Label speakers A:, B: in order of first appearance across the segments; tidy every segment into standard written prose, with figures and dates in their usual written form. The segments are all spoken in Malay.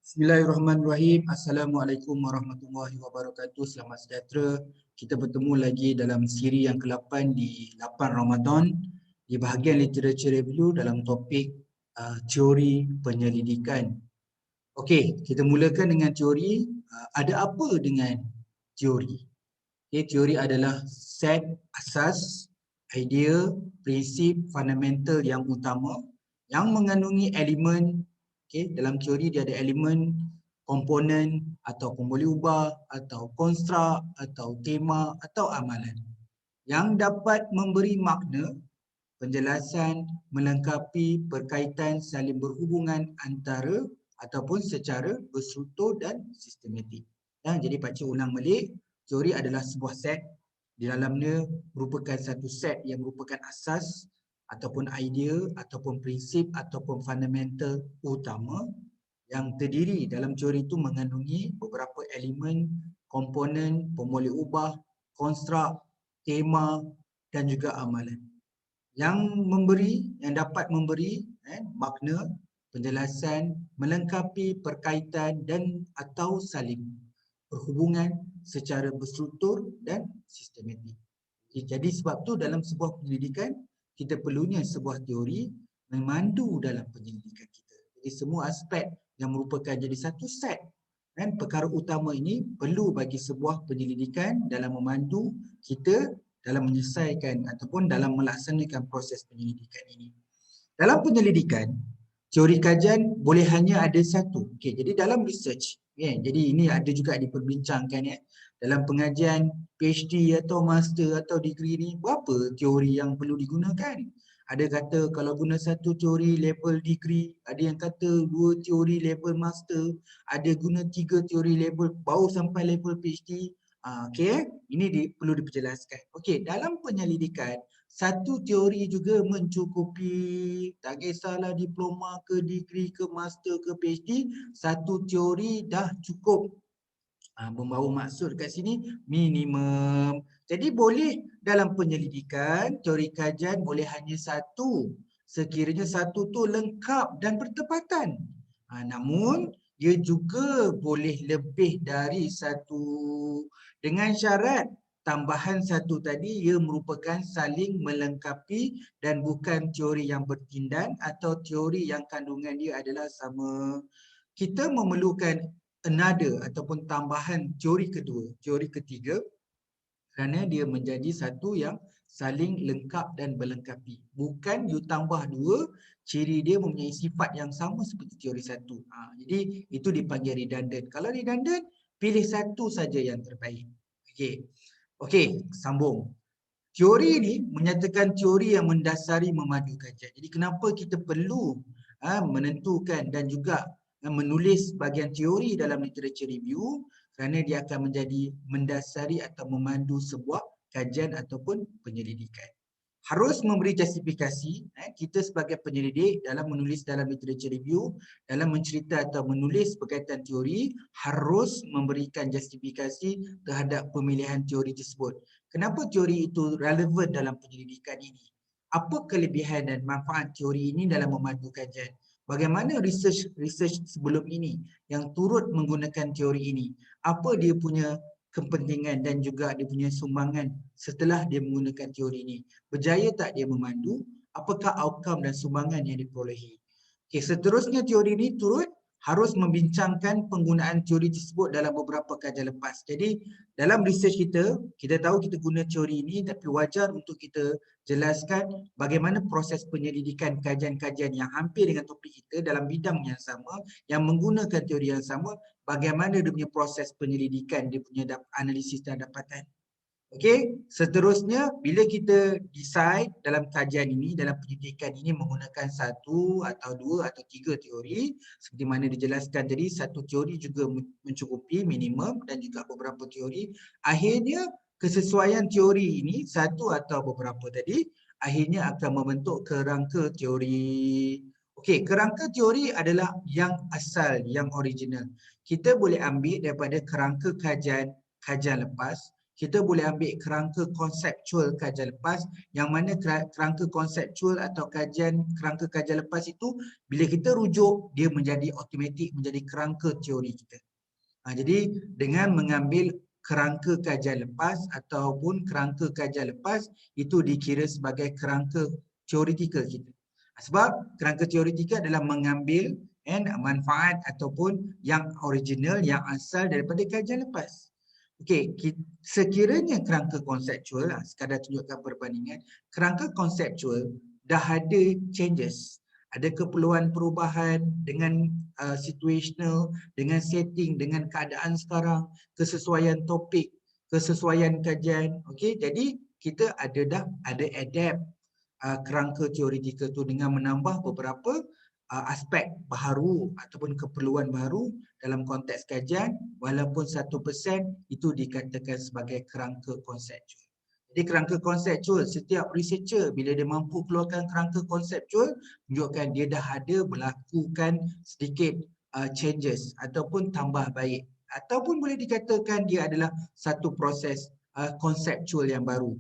A: Bismillahirrahmanirrahim. Assalamualaikum warahmatullahi wabarakatuh. Selamat sejahtera. Kita bertemu lagi dalam siri yang ke-8 di 8 Ramadan di bahagian literature review dalam topik teori penyelidikan. Okey, kita mulakan dengan teori. Ada apa dengan teori? Okay, teori adalah set asas, idea, prinsip, fundamental yang utama yang mengandungi elemen. Okay, dalam teori dia ada elemen, komponen ataupun boleh ubah atau konstruk atau tema atau amalan yang dapat memberi makna, penjelasan, melengkapi perkaitan saling berhubungan antara ataupun secara berstruktur dan sistematik. Jadi pakcik ulang balik, teori adalah sebuah set. Di dalamnya merupakan satu set yang merupakan asas ataupun idea ataupun prinsip ataupun fundamental utama yang terdiri dalam teori itu mengandungi beberapa elemen, komponen, pemboleh ubah, konstruk, tema dan juga amalan yang dapat memberi makna, penjelasan, melengkapi perkaitan dan atau saling berhubungan secara berstruktur dan sistematik. Jadi sebab tu dalam sebuah penyelidikan kita perlunya sebuah teori memandu dalam penyelidikan kita. Jadi semua aspek yang merupakan jadi satu set perkara utama ini perlu bagi sebuah penyelidikan dalam memandu kita dalam menyelesaikan ataupun dalam melaksanakan proses penyelidikan ini. Dalam penyelidikan, teori kajian boleh hanya ada satu. Okey, jadi dalam research, jadi ini ada juga diperbincangkan dalam pengajian PhD atau master atau degree ni, berapa teori yang perlu digunakan? Ada kata kalau guna satu teori level degree, ada yang kata dua teori level master, ada guna tiga teori level baru sampai level PhD. Ini perlu diperjelaskan. Okey, dalam penyelidikan, satu teori juga mencukupi. Tak kisahlah diploma ke degree ke master ke PhD, satu teori dah cukup. Membawa maksud kat sini minimum. Jadi boleh dalam penyelidikan, teori kajian boleh hanya satu. Sekiranya satu tu lengkap dan bertepatan. Namun dia juga boleh lebih dari satu dengan syarat tambahan satu tadi ia merupakan saling melengkapi dan bukan teori yang bertindan atau teori yang kandungan dia adalah sama. Kita memerlukan another ataupun tambahan teori kedua, teori ketiga kerana dia menjadi satu yang saling lengkap dan melengkapi. Bukan you tambah dua, ciri dia mempunyai sifat yang sama seperti teori satu. Jadi itu dipanggil redundant. Kalau redundant, pilih satu saja yang terbaik. Okey, sambung. Teori ini menyatakan teori yang mendasari memadu kajian. Jadi kenapa kita perlu menentukan dan juga menulis bahagian teori dalam literature review kerana dia akan menjadi mendasari atau memandu sebuah kajian ataupun penyelidikan. Harus memberi justifikasi kita sebagai penyelidik dalam menulis dalam literature review, dalam mencerita atau menulis berkaitan teori, harus memberikan justifikasi terhadap pemilihan teori tersebut. Kenapa teori itu relevan dalam penyelidikan ini? Apa kelebihan dan manfaat teori ini dalam memandu kajian? Bagaimana research sebelum ini yang turut menggunakan teori ini? Apa dia punya kepentingan dan juga dia punya sumbangan setelah dia menggunakan teori ini? Berjaya tak dia memandu? Apakah outcome dan sumbangan yang diperolehi? Seterusnya teori ini turut harus membincangkan penggunaan teori tersebut dalam beberapa kajian lepas. Jadi dalam research kita tahu kita guna teori ini, tapi wajar untuk kita jelaskan bagaimana proses penyelidikan kajian-kajian yang hampir dengan topik kita dalam bidang yang sama, yang menggunakan teori yang sama, bagaimana dia punya proses penyelidikan, dia punya analisis dan dapatan. Okey, seterusnya bila kita decide dalam kajian ini, dalam penyelidikan ini menggunakan satu atau dua atau tiga teori, seperti mana dijelaskan tadi, satu teori juga mencukupi minimum dan juga beberapa teori. Akhirnya kesesuaian teori ini, satu atau beberapa tadi, akhirnya akan membentuk kerangka teori. Okey, kerangka teori adalah yang asal, yang original. Kita boleh ambil daripada kerangka kajian lepas. kita boleh ambil kerangka konseptual kajian lepas, yang mana kerangka konseptual atau kerangka kajian lepas itu bila kita rujuk dia menjadi automatik menjadi kerangka teori kita. Jadi dengan mengambil kerangka kajian lepas ataupun kerangka kajian lepas itu dikira sebagai kerangka teoretikal kita. Sebab kerangka teoretikal adalah mengambil manfaat ataupun yang original, yang asal daripada kajian lepas. Okey, sekiranya kerangka konseptual, sekadar tunjukkan perbandingan, kerangka konseptual dah ada changes, ada keperluan perubahan dengan situational, dengan setting, dengan keadaan sekarang, kesesuaian topik, kesesuaian kajian. Okey, jadi kita dah ada adapt kerangka teoretikal tu dengan menambah beberapa aspek baharu ataupun keperluan baru dalam konteks kajian, walaupun 1% itu dikatakan sebagai kerangka konseptual. Jadi kerangka konseptual, setiap researcher bila dia mampu keluarkan kerangka konseptual, menunjukkan dia dah ada melakukan sedikit changes ataupun tambah baik. Ataupun boleh dikatakan dia adalah satu proses konseptual yang baru.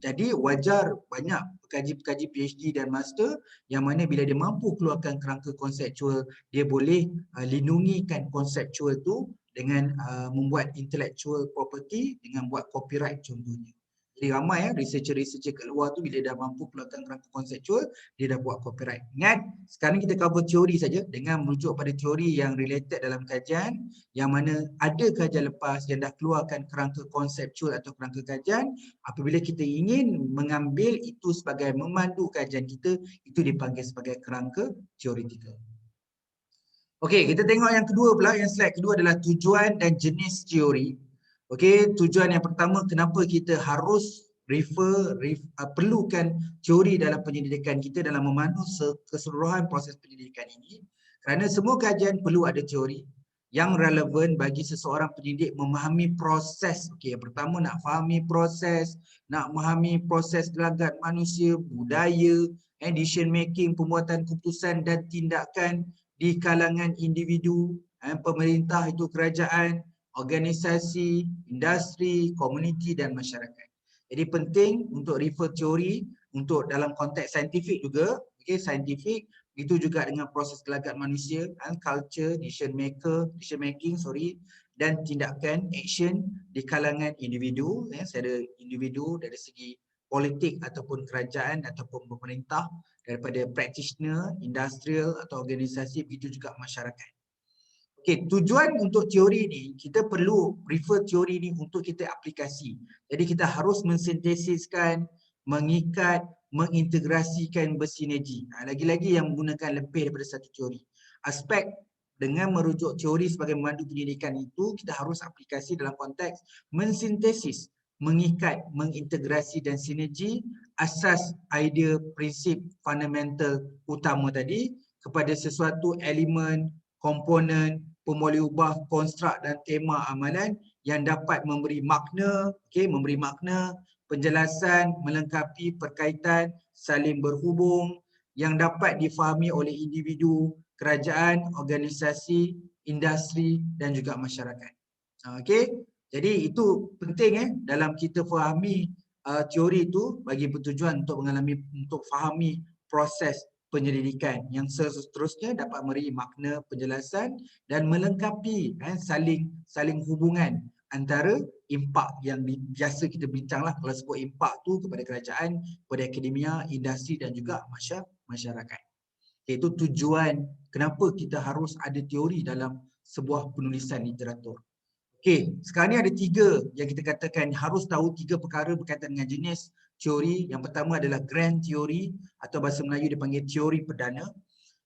A: Jadi wajar banyak pekaji-pekaji PhD dan master yang mana bila dia mampu keluarkan kerangka konseptual, dia boleh lindungikan konseptual tu dengan membuat intellectual property, dengan buat copyright contohnya. Jadi ramai researcher-researcher kat luar tu bila dah mampu keluarkan kerangka konseptual, dia dah buat copyright. Ingat, sekarang kita cover teori saja dengan merujuk pada teori yang related dalam kajian, yang mana ada kajian lepas yang dah keluarkan kerangka konseptual atau kerangka kajian. Apabila kita ingin mengambil itu sebagai memandu kajian kita, itu dipanggil sebagai kerangka teoretikal. Okey, kita tengok yang kedua pula, yang slide kedua adalah tujuan dan jenis teori. Okey, tujuan yang pertama, kenapa kita harus perlukan teori dalam penyelidikan kita dalam memandu keseluruhan proses penyelidikan ini. Kerana semua kajian perlu ada teori yang relevan bagi seseorang penyidik memahami proses. Okey, yang pertama nak fahami proses, nak memahami proses gelagat manusia, budaya, decision making, pembuatan keputusan dan tindakan di kalangan individu, pemerintah itu kerajaan, organisasi, industri, komuniti dan masyarakat. Jadi penting untuk refer teori untuk dalam konteks saintifik juga, okey, saintifik itu juga dengan proses gelagat manusia, culture, decision making, dan tindakan, action di kalangan individu, secara individu dari segi politik ataupun kerajaan ataupun pemerintah, daripada practitioner, industrial atau organisasi, begitu juga masyarakat. Okey, tujuan untuk teori ni, kita perlu refer teori ni untuk kita aplikasi. Jadi kita harus mensintesiskan, mengikat, mengintegrasikan, bersinergi. Lagi-lagi yang menggunakan lebih daripada satu teori. Aspek dengan merujuk teori sebagai memandu penyelidikan itu, kita harus aplikasi dalam konteks mensintesis, mengikat, mengintegrasi dan sinergi asas idea, prinsip, fundamental utama tadi kepada sesuatu elemen, komponen, pemoleubah, konstruk dan tema amalan yang dapat memberi makna, memberi makna, penjelasan, melengkapi perkaitan, saling berhubung yang dapat difahami oleh individu, kerajaan, organisasi, industri dan juga masyarakat. Okey. Jadi itu penting dalam kita fahami teori itu bagi bertujuan untuk fahami proses penyelidikan yang seterusnya dapat memberi makna, penjelasan dan melengkapi saling hubungan antara impak yang biasa kita bincanglah kalau sebut impak tu kepada kerajaan, kepada akademia, industri dan juga masyarakat. Itu tujuan kenapa kita harus ada teori dalam sebuah penulisan literatur. Okey, sekarang ni ada 3 yang kita katakan harus tahu 3 perkara berkaitan dengan jenis teori. Yang pertama adalah grand teori atau bahasa Melayu dipanggil teori perdana.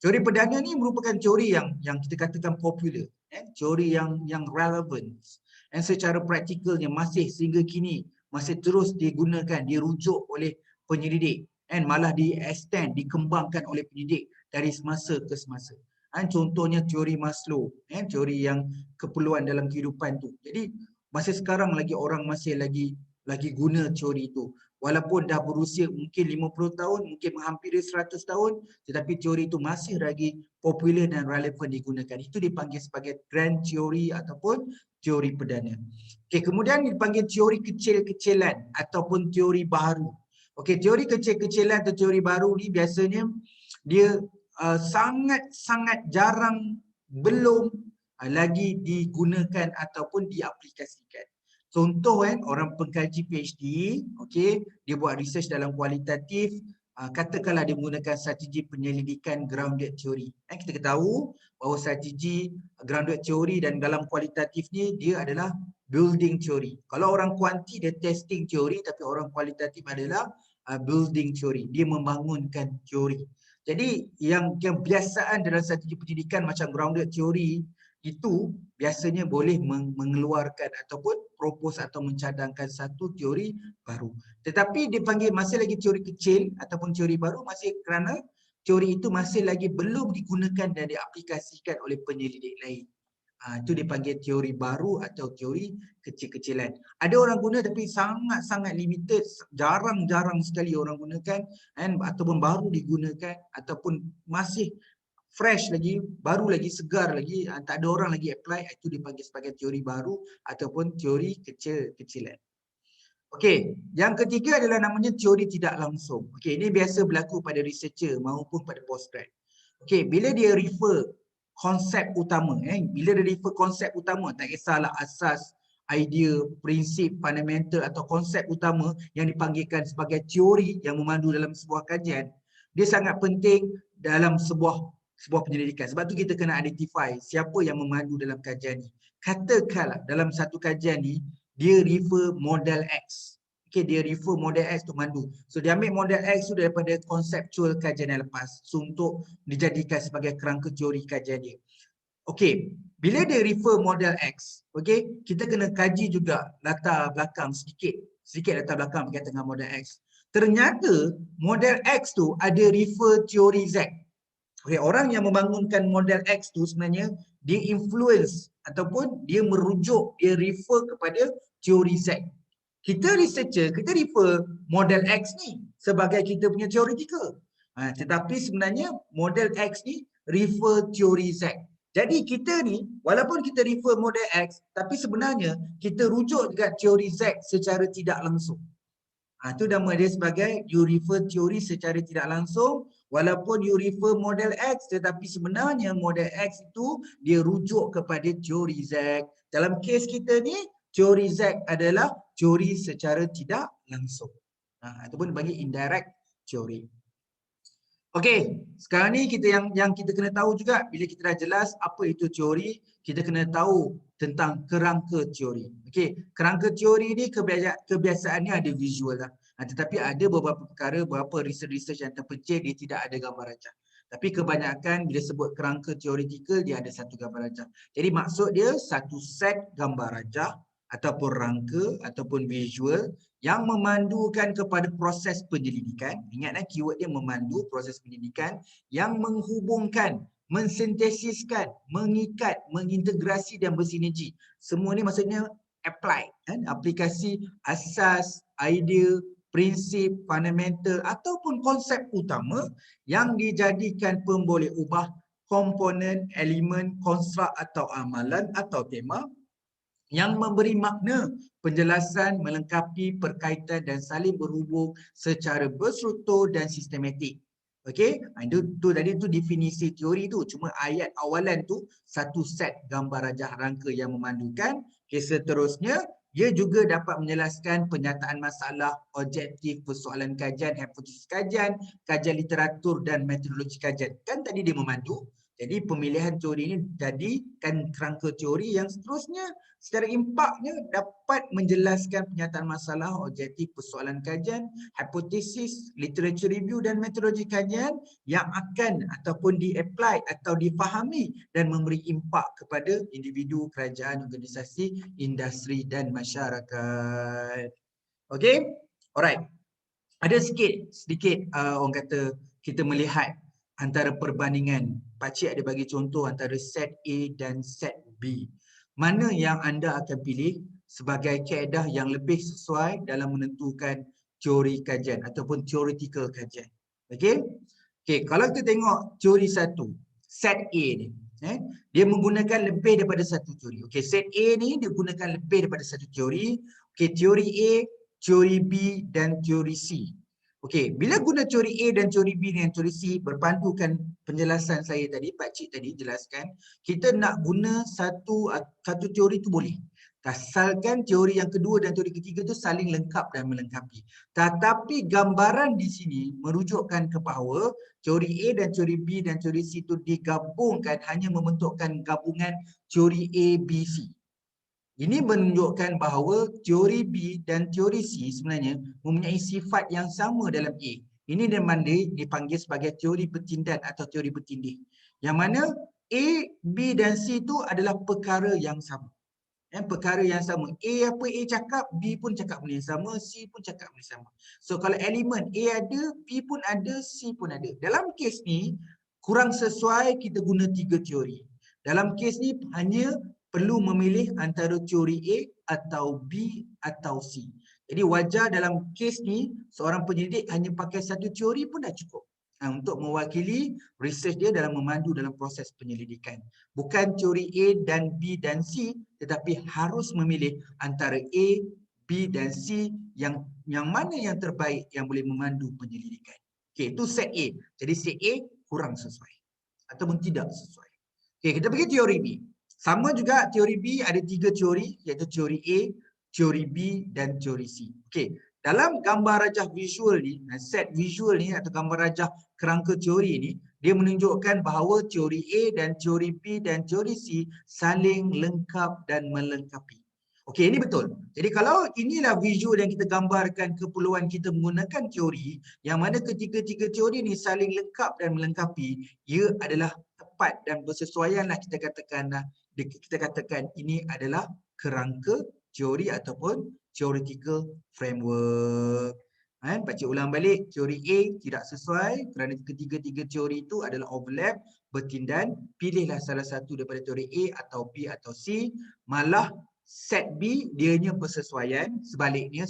A: Teori perdana ni merupakan teori yang kita katakan popular, teori yang relevant dan secara praktikalnya masih sehingga kini masih terus digunakan, dirujuk oleh penyelidik dan malah di-extend, dikembangkan oleh penyidik dari semasa ke semasa. Contohnya teori Maslow, teori yang keperluan dalam kehidupan tu. Jadi masa sekarang lagi orang masih lagi lagi guna teori itu. Walaupun dah berusia mungkin 50 tahun, mungkin menghampiri 100 tahun, tetapi teori itu masih lagi popular dan relevan digunakan. Itu dipanggil sebagai grand theory ataupun teori perdana. Okey, kemudian dipanggil teori kecil-kecilan ataupun teori baru. Okey, teori kecil-kecilan atau teori baru ni biasanya dia sangat-sangat jarang belum lagi digunakan ataupun diaplikasikan. Contoh orang pengkaji PhD, okey, dia buat research dalam kualitatif, katakanlah dia menggunakan strategi penyelidikan grounded theory. Kita tahu bahawa strategi grounded theory dan dalam kualitatif ni dia adalah building theory. Kalau orang kuanti dia testing theory, tapi orang kualitatif adalah building theory. Dia membangunkan teori. Jadi yang kebiasaan dalam strategi pendidikan macam grounded theory itu biasanya boleh mengeluarkan ataupun propose atau mencadangkan satu teori baru. Tetapi dipanggil masih lagi teori kecil ataupun teori baru masih kerana teori itu masih lagi belum digunakan dan diaplikasikan oleh penyelidik lain. Itu dipanggil teori baru atau teori kecil-kecilan. Ada orang guna tapi sangat-sangat limited, jarang-jarang sekali orang gunakan ataupun baru digunakan ataupun masih fresh lagi, baru lagi, segar lagi, tak ada orang lagi apply, itu dipanggil sebagai teori baru ataupun teori kecil-kecilan. Okey, yang ketiga adalah namanya teori tidak langsung. Okey, ini biasa berlaku pada researcher maupun pada postgrad. Okey, bila dia refer konsep utama, bila dia refer konsep utama, tak kisahlah asas, idea, prinsip, fundamental atau konsep utama yang dipanggilkan sebagai teori yang memandu dalam sebuah kajian, dia sangat penting dalam sebuah penyelidikan. Sebab tu kita kena identify siapa yang memandu dalam kajian ni. Katakanlah dalam satu kajian ni, dia refer model X. Okay, dia refer model X untuk mandu. So dia ambil model X tu daripada konseptual kajian yang lepas. So untuk dijadikan sebagai kerangka teori kajian dia. Okey, bila dia refer model X, okey, kita kena kaji juga latar belakang sedikit latar belakang berkaitan dengan model X. Ternyata model X tu ada refer teori Z. Okay, orang yang membangunkan model X tu sebenarnya dia influence ataupun dia merujuk, dia refer kepada teori Z. Kita researcher, kita refer model X ni sebagai kita punya theoretical. Tetapi sebenarnya model X ni refer teori Z. Jadi kita ni, walaupun kita refer model X, tapi sebenarnya kita rujuk juga teori Z secara tidak langsung. Itu nama dia sebagai you refer teori secara tidak langsung, walaupun you refer model X, tetapi sebenarnya model X itu dia rujuk kepada teori Z. Dalam kes kita ni, teori Z adalah teori secara tidak langsung. Ataupun bagi indirect teori. Okey, sekarang ni kita yang kita kena tahu juga, bila kita dah jelas apa itu teori, kita kena tahu tentang kerangka teori. Okey, kerangka teori ni kebiasaannya ada visual lah. Tetapi ada beberapa perkara, beberapa research yang terpencil dia tidak ada gambar rajah. Tapi kebanyakan bila sebut kerangka teoretikal dia ada satu gambar rajah. Jadi maksud dia satu set gambar rajah ataupun rangka ataupun visual yang memandukan kepada proses penyelidikan. Ingatlah keyword dia memandu proses penyelidikan yang menghubungkan, mensintesiskan, mengikat, mengintegrasi dan bersinergi. Semua ni maksudnya apply, aplikasi asas, idea, prinsip, fundamental ataupun konsep utama yang dijadikan pemboleh ubah komponen, elemen, konstruk atau amalan atau tema yang memberi makna, penjelasan, melengkapi, perkaitan dan saling berhubung secara berstruktur dan sistematik. Okey, itu tadi tu definisi teori tu. Cuma ayat awalan tu satu set gambar rajah rangka yang memandukan. Okay, seterusnya ia juga dapat menjelaskan penyataan masalah, objektif, persoalan kajian, hipotesis kajian, kajian literatur dan metodologi kajian. Kan tadi dia memandu. Jadi pemilihan teori ini jadikan kerangka teori yang seterusnya secara impaknya dapat menjelaskan penyataan masalah, objektif, persoalan kajian, hipotesis, literature review dan metodologi kajian yang akan ataupun di-apply atau difahami dan memberi impak kepada individu, kerajaan, organisasi, industri dan masyarakat. Okey? Alright. Ada sedikit orang kata kita melihat antara perbandingan. Pakcik ada bagi contoh antara set A dan set B. Mana yang anda akan pilih? sebagai kaedah yang lebih sesuai dalam menentukan teori kajian ataupun theoretical kajian. Okey? Okey, kalau kita tengok teori satu, set A ni, dia menggunakan lebih daripada satu teori. Okey, set A ni dia gunakan lebih daripada satu teori. Okey, teori A, teori B dan teori C. Okey, bila guna teori A dan teori B dan teori C, berpandukan penjelasan saya tadi, Pak Cik tadi jelaskan, kita nak guna satu teori tu boleh. Asalkan teori yang kedua dan teori ketiga tu saling lengkap dan melengkapi. Tetapi gambaran di sini merujukkan ke bahawa teori A dan teori B dan teori C itu digabungkan, hanya membentukkan gabungan teori A, B, C. Ini menunjukkan bahawa teori B dan teori C sebenarnya mempunyai sifat yang sama dalam A. Ini dipanggil sebagai teori bertindan atau teori bertindih. Yang mana A, B dan C itu adalah perkara yang sama. Perkara yang sama. A apa A cakap, B pun cakap benda yang sama, C pun cakap benda yang sama. So kalau elemen A ada, B pun ada, C pun ada. Dalam kes ni, kurang sesuai kita guna 3 teori. Dalam kes ni hanya perlu memilih antara teori A atau B atau C. Jadi wajar dalam kes ni, seorang penyelidik hanya pakai satu teori pun dah cukup. Untuk mewakili research dia dalam memandu dalam proses penyelidikan. Bukan teori A dan B dan C, tetapi harus memilih antara A, B dan C yang mana yang terbaik yang boleh memandu penyelidikan. Okey, itu set A. Jadi set A kurang sesuai ataupun tidak sesuai. Okey, kita pergi teori B. Sama juga teori B ada 3 teori, iaitu teori A, teori B dan teori C. Okey, dalam gambar rajah visual ni, set visual ni atau gambar rajah kerangka teori ni, dia menunjukkan bahawa teori A dan teori B dan teori C saling lengkap dan melengkapi. Okey, ini betul. Jadi kalau inilah visual yang kita gambarkan keperluan kita menggunakan teori, yang mana ketiga-tiga teori ni saling lengkap dan melengkapi, ia adalah tepat dan bersesuaianlah kita katakan ini adalah kerangka teori ataupun theoretical framework. Pak Cik ulang balik, teori A tidak sesuai kerana ketiga-tiga teori itu adalah overlap, bertindan. Pilihlah salah satu daripada teori A atau B atau C. Malah set B dianya bersesuaian, sebaliknya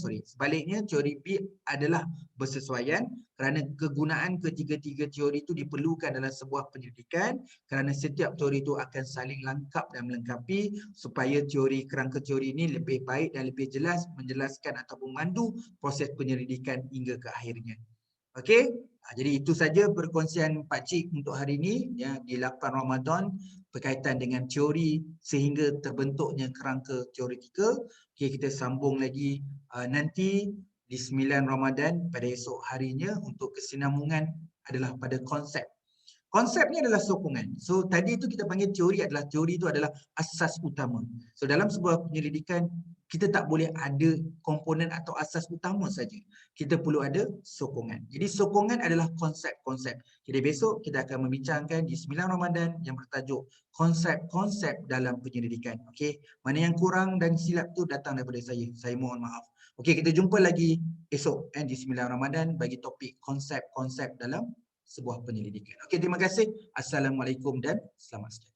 A: teori B adalah bersesuaian kerana kegunaan ketiga-tiga teori itu diperlukan dalam sebuah penyelidikan kerana setiap teori itu akan saling lengkap dan melengkapi supaya kerangka teori ini lebih baik dan lebih jelas menjelaskan atau memandu proses penyelidikan hingga ke akhirnya. Okey, jadi itu saja perkongsian Pak Cik untuk hari ini ya, di 8 Ramadan berkaitan dengan teori sehingga terbentuknya kerangka teoretikal. Okey, kita sambung lagi nanti di 9 Ramadan pada esok harinya untuk kesinambungan adalah pada konsep. Konsep ni adalah sokongan. So tadi itu kita panggil teori itu adalah asas utama. So dalam sebuah penyelidikan kita tak boleh ada komponen atau asas utama saja. Kita perlu ada sokongan. Jadi sokongan adalah konsep-konsep. Jadi besok kita akan membincangkan di 9 Ramadan yang bertajuk konsep-konsep dalam penyelidikan. Okey, mana yang kurang dan silap tu datang daripada saya. Saya mohon maaf. Okey, kita jumpa lagi esok di 9 Ramadan bagi topik konsep-konsep dalam sebuah penyelidikan. Okey, terima kasih. Assalamualaikum dan selamat sejahtera.